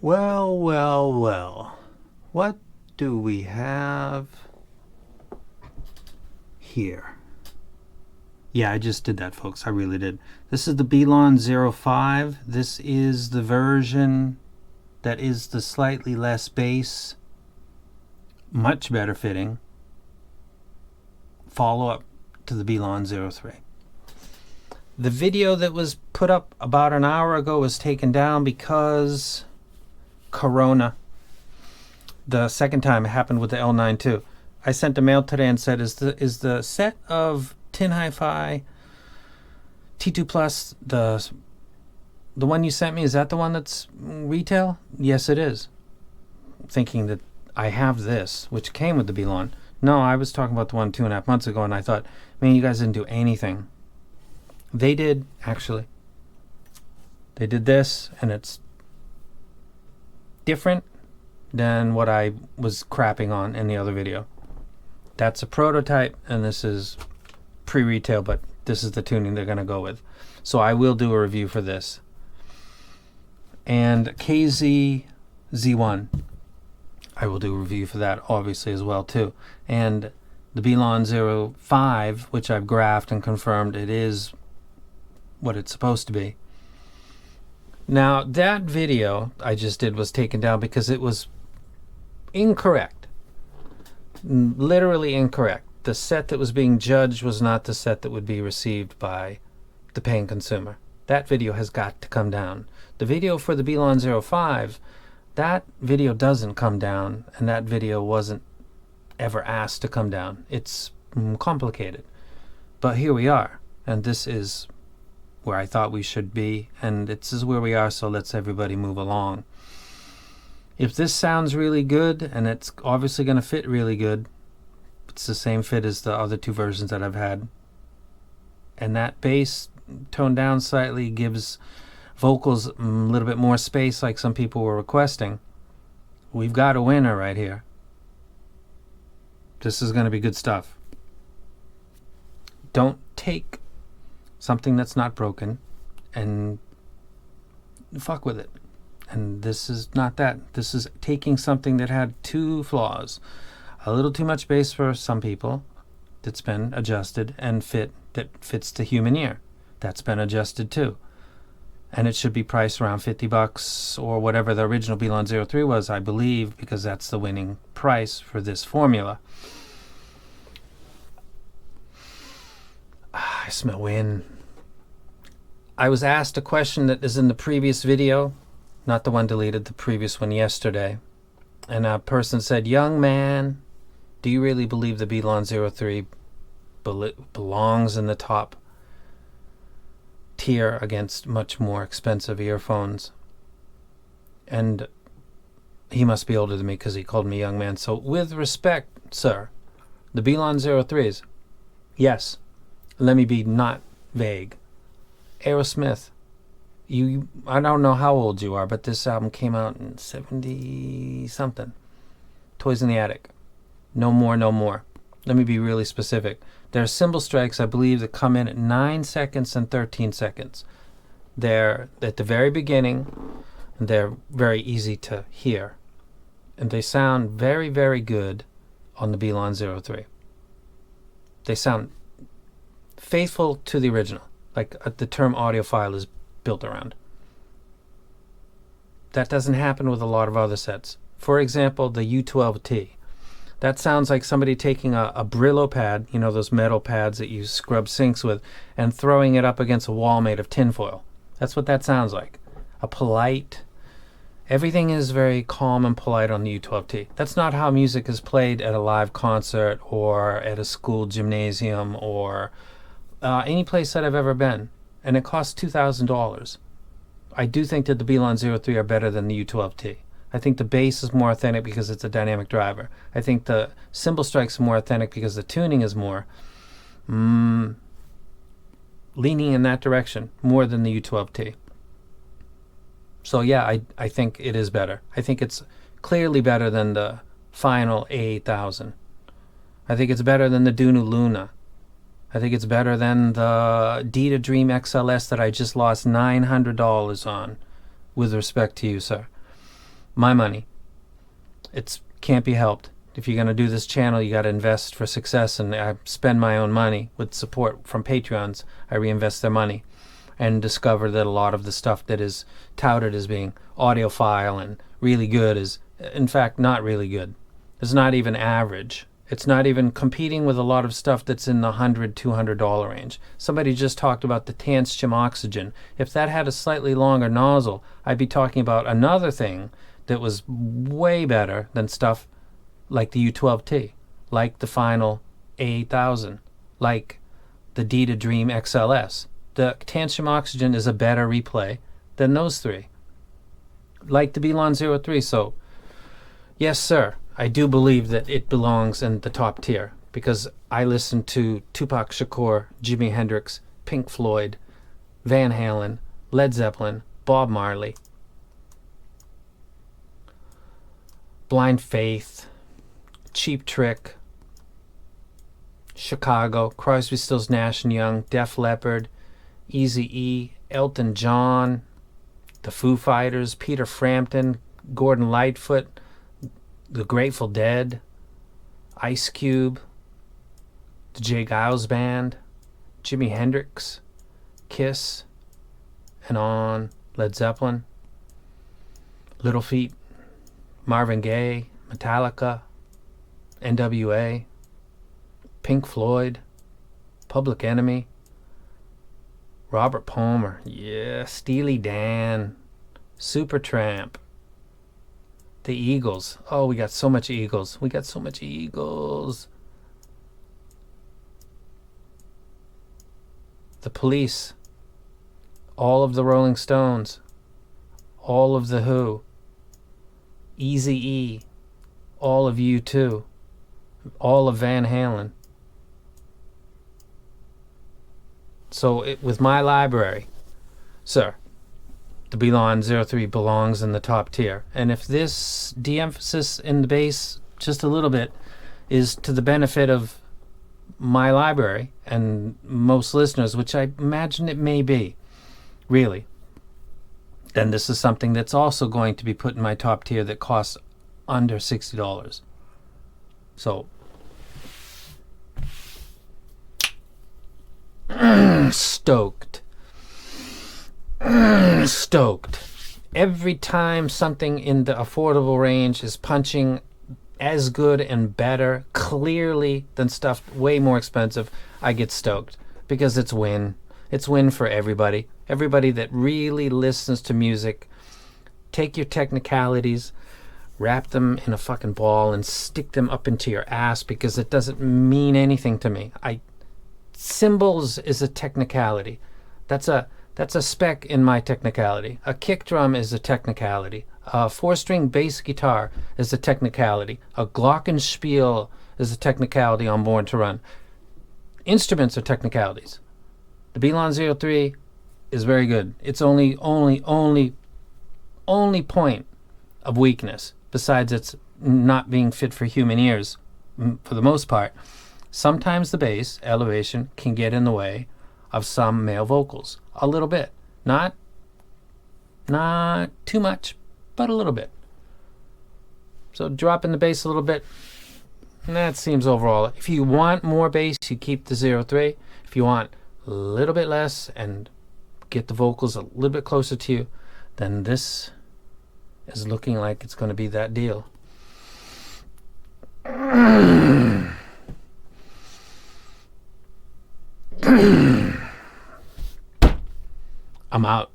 Well, well, well. What do we have here? Yeah, I just did that, folks. I really did. This is the Blon 05. This is the version that is the slightly less bass, much better fitting follow-up to the Blon 03. The video that was put up about an hour ago was taken down because Corona. The second time it happened with the L9 too. I sent a mail today and said, is the set of Tin Hi-Fi T2 Plus the one you sent me? Is that the one that's retail? Yes, it is. Thinking that I have this, which came with the Blon. No, I was talking about the one 2.5 months ago, and I thought, man, you guys didn't do anything. They did, actually. They did this, and it's different than what I was crapping on in the other video. That's a prototype, and this is pre-retail, but this is the tuning they're going to go with. So I will do a review for this. And KZ Z1, I will do a review for that, obviously, as well, too. And the Blon 05, which I've graphed and confirmed it is what it's supposed to be. Now, that video I just did was taken down because it was incorrect. Literally incorrect. The set that was being judged was not the set that would be received by the paying consumer. That video has got to come down. The video for the Blon 05, that video doesn't come down, and that video wasn't ever asked to come down. It's complicated. But here we are, and this is where I thought we should be, and this is where we are, so let's everybody move along. If this sounds really good, and it's obviously going to fit really good, it's the same fit as the other two versions that I've had, and that bass toned down slightly gives vocals a little bit more space like some people were requesting, we've got a winner right here. This is going to be good stuff. Don't take something that's not broken and fuck with it. And this is not that. This is taking something that had two flaws. A little too much bass for some people that's been adjusted, and that fits the human ear. That's been adjusted too. And it should be priced around $50 or whatever the original Blon 03 was, I believe, because that's the winning price for this formula. I smell wind. I was asked a question that is in the previous video, not the one deleted, the previous one yesterday. And a person said, young man, do you really believe the Blon 03 belongs in the top tier against much more expensive earphones? And he must be older than me because he called me young man. So with respect, sir, the Blon 03s, yes, let me be not vague. Aerosmith, I don't know how old you are, but this album came out in 70 something. Toys in the Attic. No more, no more. Let me be really specific. There are cymbal strikes, I believe, that come in at 9 seconds and 13 seconds. They're at the very beginning, and they're very easy to hear. And they sound very, very good on the Blon 03. They sound faithful to the original, like the term audiophile is built around. That doesn't happen with a lot of other sets. For example, the U12T. That sounds like somebody taking a Brillo pad, you know, those metal pads that you scrub sinks with, and throwing it up against a wall made of tinfoil. That's what that sounds like. A polite... Everything is very calm and polite on the U12T. That's not how music is played at a live concert or at a school gymnasium or any place that I've ever been. And it costs $2,000. I do think that the Blon 03 are better than the U12T. I think the bass is more authentic because it's a dynamic driver. I think the cymbal strikes are more authentic because the tuning is more leaning in that direction more than the U12T. So yeah, I think it is better. I think it's clearly better than the final A8000. I think it's better than the Dunu Luna. I think it's better than the Dita Dream XLS that I just lost $900 on, with respect to you, sir. my money. It can't be helped. If you're going to do this channel, you got to invest for success, and I spend my own money with support from Patreons. I reinvest their money and discover that a lot of the stuff that is touted as being audiophile and really good is, in fact, not really good. It's not even average. It's not even competing with a lot of stuff that's in the $100, $200 range. Somebody just talked about the Tanschim oxygen. If that had a slightly longer nozzle, I'd be talking about another thing that was way better than stuff like the U12T, like the Final A8000, like the Dita Dream XLS. The Tanschim oxygen is a better replay than those three, like the Blon 03. So, yes, sir, I do believe that it belongs in the top tier, because I listen to Tupac Shakur, Jimi Hendrix, Pink Floyd, Van Halen, Led Zeppelin, Bob Marley, Blind Faith, Cheap Trick, Chicago, Crosby, Stills, Nash & Young, Def Leppard, Eazy-E, Elton John, the Foo Fighters, Peter Frampton, Gordon Lightfoot, the Grateful Dead, Ice Cube, the Jay Giles Band, Jimi Hendrix, Kiss, and on, Led Zeppelin, Little Feat, Marvin Gaye, Metallica, NWA, Pink Floyd, Public Enemy, Robert Palmer, yeah, Steely Dan, Supertramp, the Eagles. Oh, we got so much Eagles. We got so much Eagles. The Police, all of the Rolling Stones, all of the Who, Eazy-E, all of U2, all of Van Halen. So with my library, sir, the Blon 03 belongs in the top tier. And if this de-emphasis in the bass just a little bit is to the benefit of my library and most listeners, which I imagine it may be, really, then this is something that's also going to be put in my top tier that costs under $60. So, stoked. Stoked. Every time something in the affordable range is punching as good and better, clearly, than stuff way more expensive, I get stoked. Because it's win. It's win for everybody. Everybody that really listens to music. Take your technicalities, wrap them in a fucking ball, and stick them up into your ass, because it doesn't mean anything to me. Cymbals is a technicality. That's a spec in my technicality. A kick drum is a technicality. A 4-string bass guitar is a technicality. A glockenspiel is a technicality on Born to Run. Instruments are technicalities. The Blon 03 is very good. It's only point of weakness, besides its not being fit for human ears, for the most part. Sometimes the bass elevation can get in the way of some male vocals. A little bit. Not too much, but a little bit. So dropping the bass a little bit, that seems overall. If you want more bass, you keep the 03. If you want a little bit less and get the vocals a little bit closer to you, then this is looking like it's going to be that deal. I'm out.